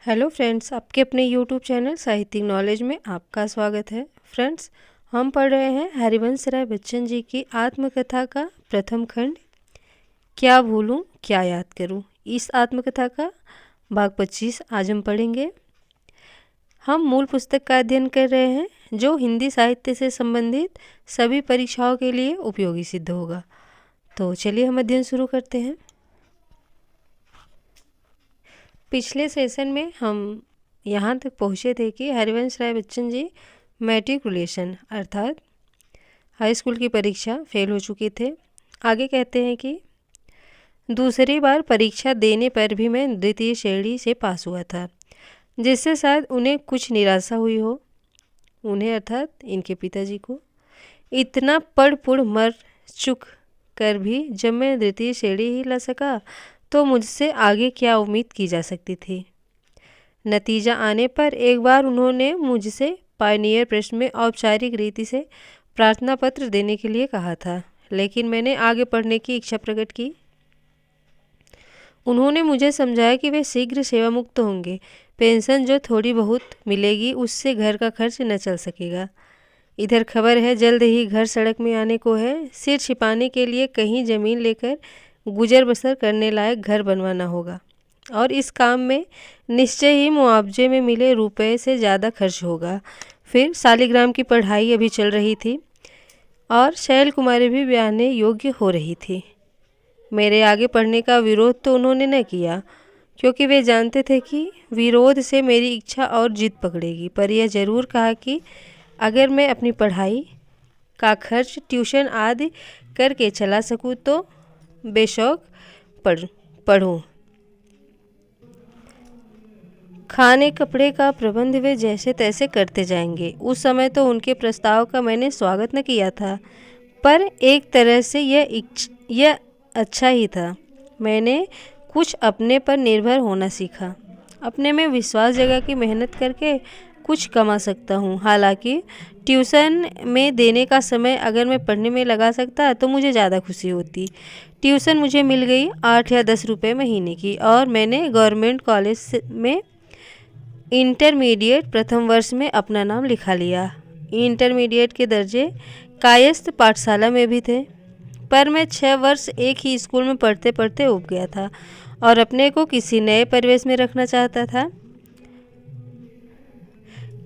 Hello friends, आपके अपने YouTube channel साहित्यिक नॉलेज में आपका स्वागत है। फ्रेंड्स, हम पढ़ रहे हैं हरिवंश राय बच्चन जी की आत्मकथा का प्रथम खंड क्या भूलूं क्या याद करूं। इस आत्मकथा का भाग 25 आज हम पढ़ेंगे। हम मूल पुस्तक का अध्ययन कर रहे हैं जो हिंदी साहित्य से संबंधित सभी परीक्षाओं के लिए उपयोगी सिद्ध होगा। तो चलिए हम अध्ययन शुरू करते हैं। पिछले सेशन में हम यहाँ तक पहुँचे थे कि हरिवंश राय बच्चन जी मैट्रिकुलेशन अर्थात हाई स्कूल की परीक्षा फेल हो चुके थे। आगे कहते हैं कि दूसरी बार परीक्षा देने पर भी मैं द्वितीय श्रेणी से पास हुआ था, जिससे शायद उन्हें कुछ निराशा हुई हो। उन्हें अर्थात इनके पिताजी को इतना पढ़ पुढ़ मर चुक कर भी जब मैं द्वितीय श्रेणी ही ला सका तो मुझसे आगे क्या उम्मीद की जा सकती थी। नतीजा आने पर एक बार उन्होंने मुझसे पायनियर प्रश्न में औपचारिक रीति से प्रार्थना पत्र देने के लिए कहा था, लेकिन मैंने आगे पढ़ने की इच्छा प्रकट की। उन्होंने मुझे समझाया कि वे शीघ्र सेवा मुक्त होंगे। पेंशन जो थोड़ी बहुत मिलेगी उससे घर का खर्च न चल सकेगा। इधर खबर है जल्द ही घर सड़क में आने को है। सिर छिपाने के लिए कहीं ज़मीन लेकर गुजर बसर करने लायक घर बनवाना होगा और इस काम में निश्चय ही मुआवजे में मिले रुपए से ज़्यादा खर्च होगा। फिर शालिग्राम की पढ़ाई अभी चल रही थी और शैल कुमारी भी ब्याहने योग्य हो रही थी। मेरे आगे पढ़ने का विरोध तो उन्होंने न किया, क्योंकि वे जानते थे कि विरोध से मेरी इच्छा और जिद पकड़ेगी। पर यह ज़रूर कहा कि अगर मैं अपनी पढ़ाई का खर्च ट्यूशन आदि करके चला सकूँ तो बेशौक पढ़ूँ। खाने कपड़े का प्रबंध वे जैसे तैसे करते जाएंगे। उस समय तो उनके प्रस्ताव का मैंने स्वागत न किया था, पर एक तरह से यह अच्छा ही था। मैंने कुछ अपने पर निर्भर होना सीखा। अपने में विश्वास जगा कि मेहनत करके कुछ कमा सकता हूँ। हालांकि ट्यूशन में देने का समय अगर मैं पढ़ने में लगा सकता तो मुझे ज़्यादा खुशी होती। ट्यूशन मुझे मिल गई 8 या 10 रुपये महीने की और मैंने गवर्नमेंट कॉलेज में इंटरमीडिएट प्रथम वर्ष में अपना नाम लिखा लिया। इंटरमीडिएट के दर्जे कायस्थ पाठशाला में भी थे, पर मैं 6 वर्ष एक ही स्कूल में पढ़ते पढ़ते उब गया था और अपने को किसी नए परिवेश में रखना चाहता था।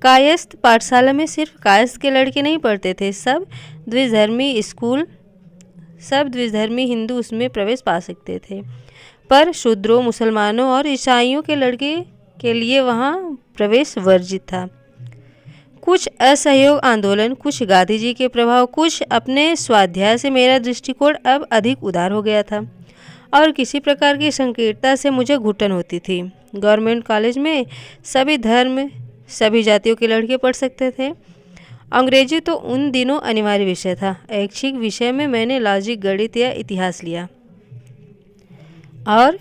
कायस्थ पाठशाला में सिर्फ कायस्थ के लड़के नहीं पढ़ते थे, सब द्विधर्मी हिंदू उसमें प्रवेश पा सकते थे, पर शूद्रों, मुसलमानों और ईसाइयों के लड़के के लिए वहाँ प्रवेश वर्जित था। कुछ असहयोग आंदोलन, कुछ गांधी जी के प्रभाव, कुछ अपने स्वाध्याय से मेरा दृष्टिकोण अब अधिक उदार हो गया था और किसी प्रकार की संकीर्णता से मुझे घुटन होती थी। गवर्नमेंट कॉलेज में सभी धर्म, सभी जातियों के लड़के पढ़ सकते थे। अंग्रेजी तो उन दिनों अनिवार्य विषय था। ऐच्छिक विषय में मैंने लॉजिक, गणित या इतिहास लिया और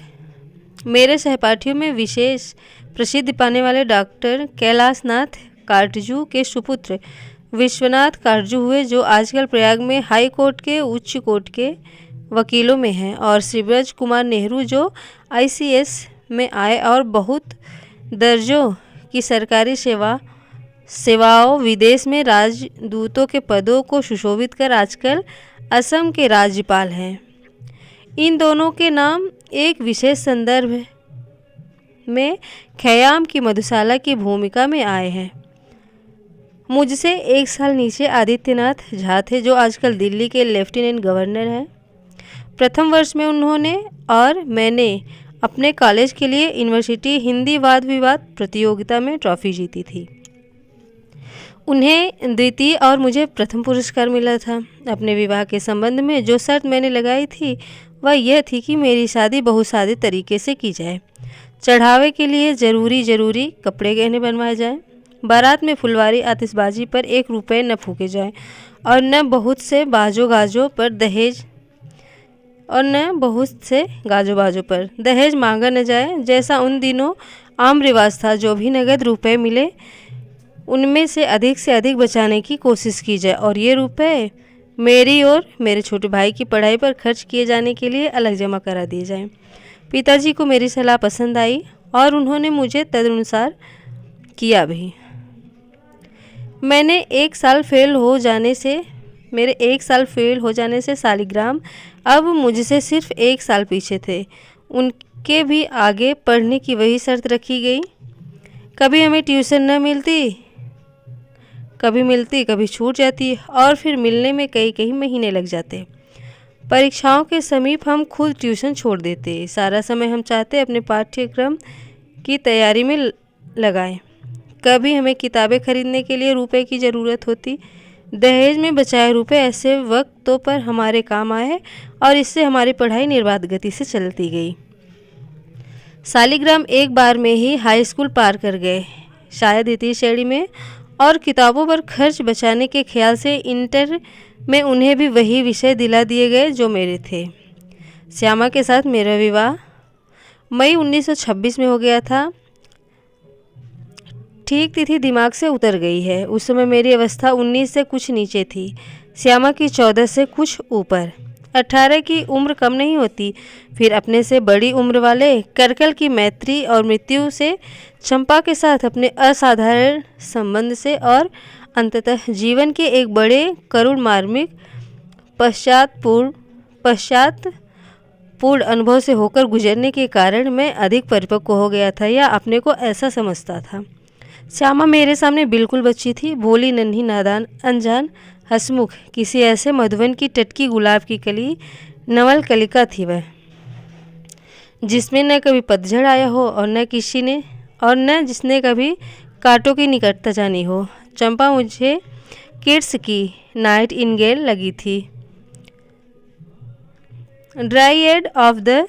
मेरे सहपाठियों में विशेष प्रसिद्धि पाने वाले डॉक्टर कैलाशनाथ काटजू के सुपुत्र विश्वनाथ काटजू हुए, जो आजकल प्रयाग में हाई कोर्ट के उच्च कोर्ट के वकीलों में हैं, और शिवराज कुमार नेहरू जो ICS में आए और बहुत दर्जों की सरकारी सेवाओं विदेश में राजदूतों के पदों को सुशोभित कर आजकल असम के राज्यपाल हैं। इन दोनों के नाम एक विशेष संदर्भ में खयाम की मधुशाला की भूमिका में आए हैं। मुझसे 1 साल नीचे आदित्यनाथ झा थे, जो आजकल दिल्ली के लेफ्टिनेंट गवर्नर हैं। प्रथम वर्ष में उन्होंने और मैंने अपने कॉलेज के लिए यूनिवर्सिटी हिंदी वाद विवाद प्रतियोगिता में ट्रॉफी जीती थी। उन्हें द्वितीय और मुझे प्रथम पुरस्कार मिला था। अपने विवाह के संबंध में जो शर्त मैंने लगाई थी वह यह थी कि मेरी शादी बहुसादे तरीके से की जाए। चढ़ावे के लिए जरूरी कपड़े गहने बनवाए जाएं, बारात में फुलवारी आतिशबाजी पर 1 रुपये न फूके जाए और न बहुत से गाजो बाजों पर दहेज मांगा न जाए, जैसा उन दिनों आम रिवाज था। जो भी नगद रुपए मिले उनमें से अधिक बचाने की कोशिश की जाए और ये रुपए मेरी और मेरे छोटे भाई की पढ़ाई पर खर्च किए जाने के लिए अलग जमा करा दिए जाएं। पिताजी को मेरी सलाह पसंद आई और उन्होंने मुझे तदनुसार किया भी। मेरे 1 साल फेल हो जाने से सालिग्राम अब मुझसे सिर्फ 1 साल पीछे थे। उनके भी आगे पढ़ने की वही शर्त रखी गई। कभी हमें ट्यूशन न मिलती, कभी छूट जाती और फिर मिलने में कई महीने लग जाते। परीक्षाओं के समीप हम खुद ट्यूशन छोड़ देते। सारा समय हम चाहते अपने पाठ्यक्रम की तैयारी में लगाएं। कभी हमें किताबें खरीदने के लिए रुपए की ज़रूरत होती। दहेज में बचाए रुपए ऐसे वक्तों पर हमारे काम आए और इससे हमारी पढ़ाई निर्बाध गति से चलती गई। सालिग्राम एक बार में ही हाई स्कूल पार कर गए, शायद इतनी श्रेणी में, और किताबों पर खर्च बचाने के ख्याल से इंटर में उन्हें भी वही विषय दिला दिए गए जो मेरे थे। श्यामा के साथ मेरा विवाह मई 1926 में हो गया था। ठीक तिथि दिमाग से उतर गई है। उस समय मेरी अवस्था 19 से कुछ नीचे थी, श्यामा की 14 से कुछ ऊपर। 18 की उम्र कम नहीं होती। फिर अपने से बड़ी उम्र वाले करकल की मैत्री और मृत्यु से, चंपा के साथ अपने असाधारण संबंध से और अंततः जीवन के एक बड़े करुण मार्मिक पश्चातपूर्ण अनुभव से होकर गुजरने के कारण मैं अधिक परिपक्व हो गया था या अपने को ऐसा समझता था। श्यामा मेरे सामने बिल्कुल बच्ची थी, भोली, नन्ही, नादान, अनजान, हंसमुख, किसी ऐसे मधुवन की टटकी गुलाब की कली, नवल कलिका थी वह, जिसमें न कभी पतझड़ आया हो और न जिसने कभी कांटों की निकटता जानी हो। चंपा मुझे किड्स की नाइटिंगेल लगी थी, ड्राइएड ऑफ द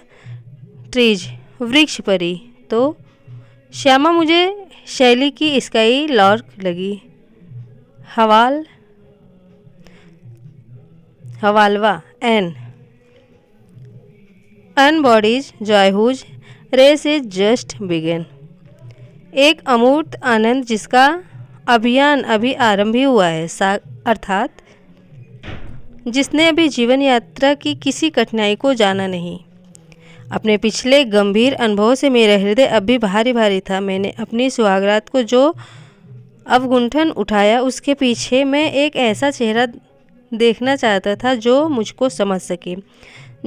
ट्रीज, वृक्ष परी। तो श्यामा मुझे शैली की स्काई लॉर्क लगी, हवालवा an unbodied joy whose race is just began. एक अमूर्त आनंद जिसका अभियान अभी आरंभ ही हुआ है, अर्थात जिसने अभी जीवन यात्रा की किसी कठिनाई को जाना नहीं। अपने पिछले गंभीर अनुभव से मेरा हृदय अब भी भारी भारी था। मैंने अपनी सुहागरात को जो अवगुंठन उठाया, उसके पीछे मैं एक ऐसा चेहरा देखना चाहता था जो मुझको समझ सके,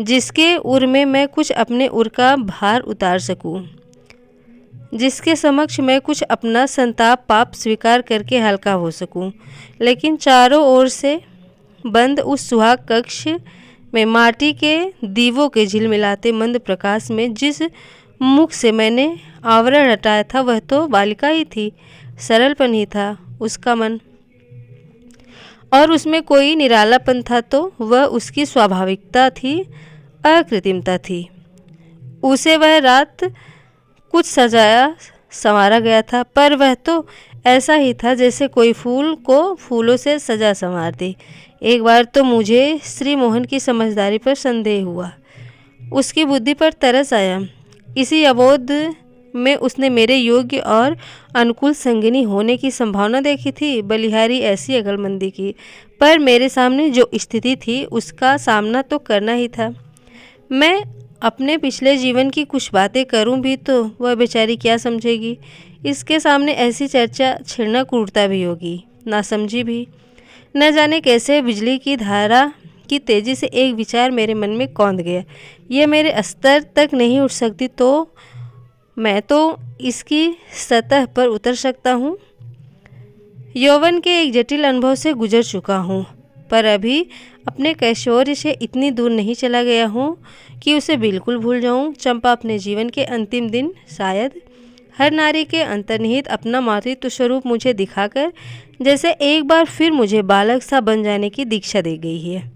जिसके उर में मैं कुछ अपने उर का भार उतार सकूं, जिसके समक्ष मैं कुछ अपना संताप पाप स्वीकार करके हल्का हो सकूं। लेकिन चारों ओर से बंद उस सुहाग कक्ष में माटी के दीवों के झिलमिलाते मंद प्रकाश में जिस मुख से मैंने आवरण हटाया था, वह तो बालिका ही थी। सरलपन ही था उसका मन, और उसमें कोई निरालापन था तो वह उसकी स्वाभाविकता थी, अकृत्रिमता थी। उसे वह रात कुछ सजाया संवारा गया था, पर वह तो ऐसा ही था जैसे कोई फूल को फूलों से सजा संवार दे। एक बार तो मुझे श्री मोहन की समझदारी पर संदेह हुआ, उसकी बुद्धि पर तरस आया। इसी अबोध में उसने मेरे योग्य और अनुकूल संगिनी होने की संभावना देखी थी। बलिहारी ऐसी अक्लमंदी की, पर मेरे सामने जो स्थिति थी उसका सामना तो करना ही था। मैं अपने पिछले जीवन की कुछ बातें करूं भी तो वह बेचारी क्या समझेगी। इसके सामने ऐसी चर्चा छेड़ना क्रूरता भी होगी, नासमझी भी। न जाने कैसे बिजली की धारा की तेज़ी से एक विचार मेरे मन में कौंध गया। यह मेरे स्तर तक नहीं उठ सकती तो मैं तो इसकी सतह पर उतर सकता हूँ। यौवन के एक जटिल अनुभव से गुजर चुका हूँ, पर अभी अपने कैशोर्य से इतनी दूर नहीं चला गया हूँ कि उसे बिल्कुल भूल जाऊँ। चंपा अपने जीवन के अंतिम दिन शायद हर नारी के अंतर्निहित अपना मातृत्व स्वरूप मुझे दिखाकर जैसे एक बार फिर मुझे बालक सा बन जाने की दीक्षा दे गई है।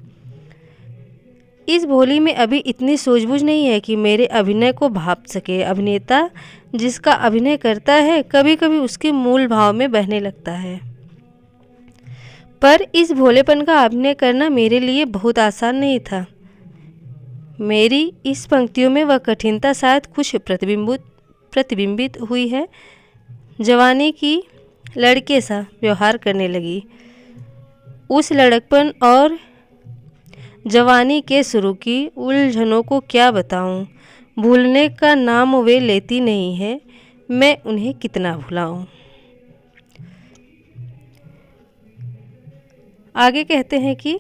इस भोली में अभी इतनी सूझबूझ नहीं है कि मेरे अभिनय को भाप सके। अभिनेता जिसका अभिनय करता है कभी कभी उसके मूल भाव में बहने लगता है, पर इस भोलेपन का अभिनय करना मेरे लिए बहुत आसान नहीं था। मेरी इस पंक्तियों में वह कठिनता शायद कुछ प्रतिबिंबित हुई है। जवानी की लड़के सा व्यवहार करने लगी। उस लड़कपन और जवानी के शुरू की उलझनों को क्या बताऊं। भूलने का नाम वे लेती नहीं है, मैं उन्हें कितना भुलाऊं। आगे कहते हैं कि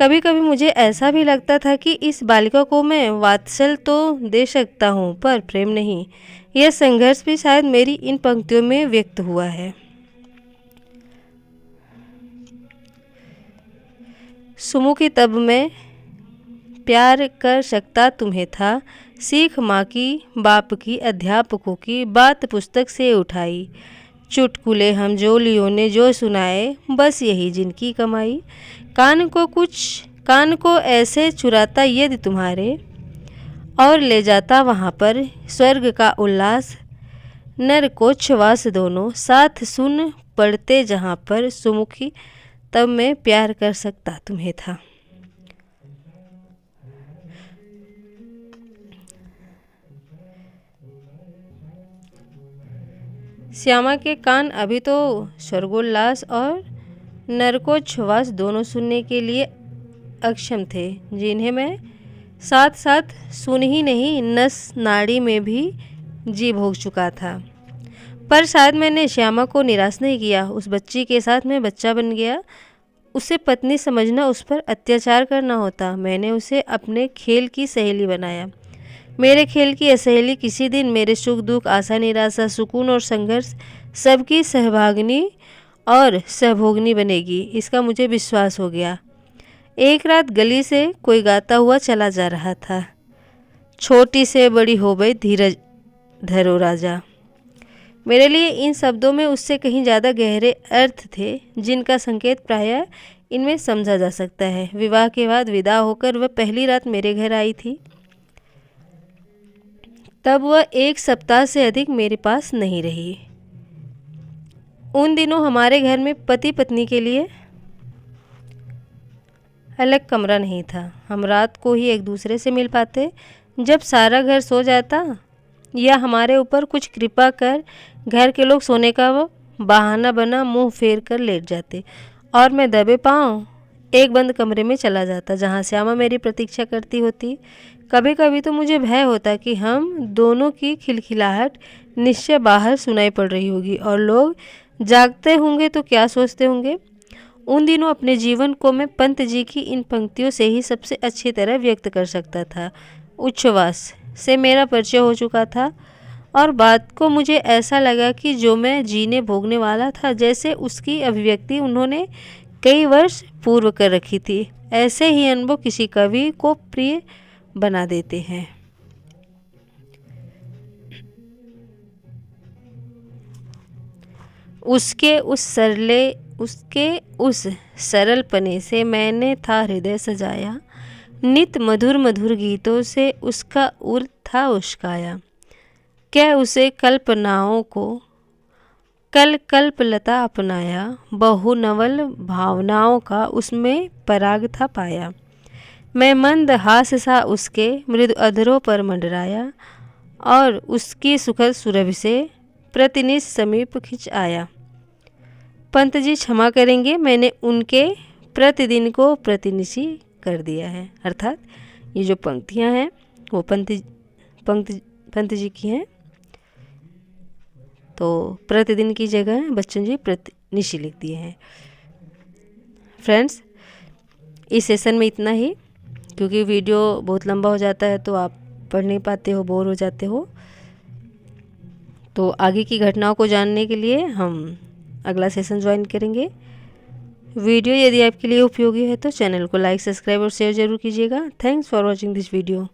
कभी कभी मुझे ऐसा भी लगता था कि इस बालिका को मैं वात्सल तो दे सकता हूँ, पर प्रेम नहीं। यह संघर्ष भी शायद मेरी इन पंक्तियों में व्यक्त हुआ है। सुमुखी तब मैं प्यार कर सकता तुम्हें था, सीख माँ की, बाप की, अध्यापकों की, बात पुस्तक से उठाई। चुटकुले हम जोलियों ने जो सुनाए, बस यही जिनकी कमाई। कान को ऐसे चुराता यदि तुम्हारे, और ले जाता वहाँ पर स्वर्ग का उल्लास। नर को छवास दोनों साथ सुन पड़ते जहाँ पर, सुमुखी तब मैं प्यार कर सकता तुम्हें था। श्यामा के कान अभी तो स्वर्गोल्लास और नरकोच्छ्वास दोनों सुनने के लिए अक्षम थे, जिन्हें मैं साथ साथ सुन ही नहीं, नस नाड़ी में भी जी भोग चुका था। पर शायद मैंने श्यामा को निराश नहीं किया। उस बच्ची के साथ मैं बच्चा बन गया। उसे पत्नी समझना उस पर अत्याचार करना होता। मैंने उसे अपने खेल की सहेली बनाया। मेरे खेल की यह सहेली किसी दिन मेरे सुख दुख, आशा निराशा, सुकून और संघर्ष सबकी सहभागिनी और सहभोगनी बनेगी, इसका मुझे विश्वास हो गया। एक रात गली से कोई गाता हुआ चला जा रहा था, छोटी से बड़ी हो गई धीरज धरो राजा। मेरे लिए इन शब्दों में उससे कहीं ज़्यादा गहरे अर्थ थे, जिनका संकेत प्रायः इनमें समझा जा सकता है। विवाह के बाद विदा होकर वह पहली रात मेरे घर आई थी। तब वह 1 सप्ताह से अधिक मेरे पास नहीं रही। उन दिनों हमारे घर में पति पत्नी के लिए अलग कमरा नहीं था। हम रात को ही एक दूसरे से मिल पाते। जब सारा घर सो जाता या हमारे ऊपर कुछ कृपा कर घर के लोग सोने का बहाना बना मुंह फेर कर लेट जाते, और मैं दबे पाँव एक बंद कमरे में चला जाता, जहाँ श्यामा मेरी प्रतीक्षा करती होती। कभी कभी तो मुझे भय होता कि हम दोनों की खिलखिलाहट निश्चय बाहर सुनाई पड़ रही होगी और लोग जागते होंगे तो क्या सोचते होंगे। उन दिनों अपने जीवन को मैं पंत जी की इन पंक्तियों से ही सबसे अच्छी तरह व्यक्त कर सकता था। उच्छ्वास से मेरा परिचय हो चुका था, और बात को मुझे ऐसा लगा कि जो मैं जीने भोगने वाला था, जैसे उसकी अभिव्यक्ति उन्होंने कई वर्ष पूर्व कर रखी थी। ऐसे ही अनुभव किसी कवि को प्रिय बना देते हैं। उसके उस सरल पने से मैंने था हृदय सजाया, नित मधुर मधुर गीतों से उसका उर था उश्काया। क्या उसे कल्पनाओं को कल्पलता अपनाया, बहु नवल भावनाओं का उसमें पराग था पाया। मैं मंद हास सा उसके मृदु अधरों पर मंडराया, और उसकी सुखद सुरभि से प्रतिनिश समीप खिंच आया। पंत जी क्षमा करेंगे, मैंने उनके प्रतिदिन को प्रतिनिशी कर दिया है। अर्थात ये जो पंक्तियाँ हैं वो पंत जी की हैं, तो प्रतिदिन की जगह बच्चन जी प्रतिनिशी लिख दिए हैं। फ्रेंड्स, इस सेशन में इतना ही, क्योंकि वीडियो बहुत लंबा हो जाता है तो आप पढ़ नहीं पाते हो, बोर हो जाते हो। तो आगे की घटनाओं को जानने के लिए हम अगला सेशन ज्वाइन करेंगे। वीडियो यदि आपके लिए उपयोगी है तो चैनल को लाइक, सब्सक्राइब और शेयर जरूर कीजिएगा। Thanks for watching this video.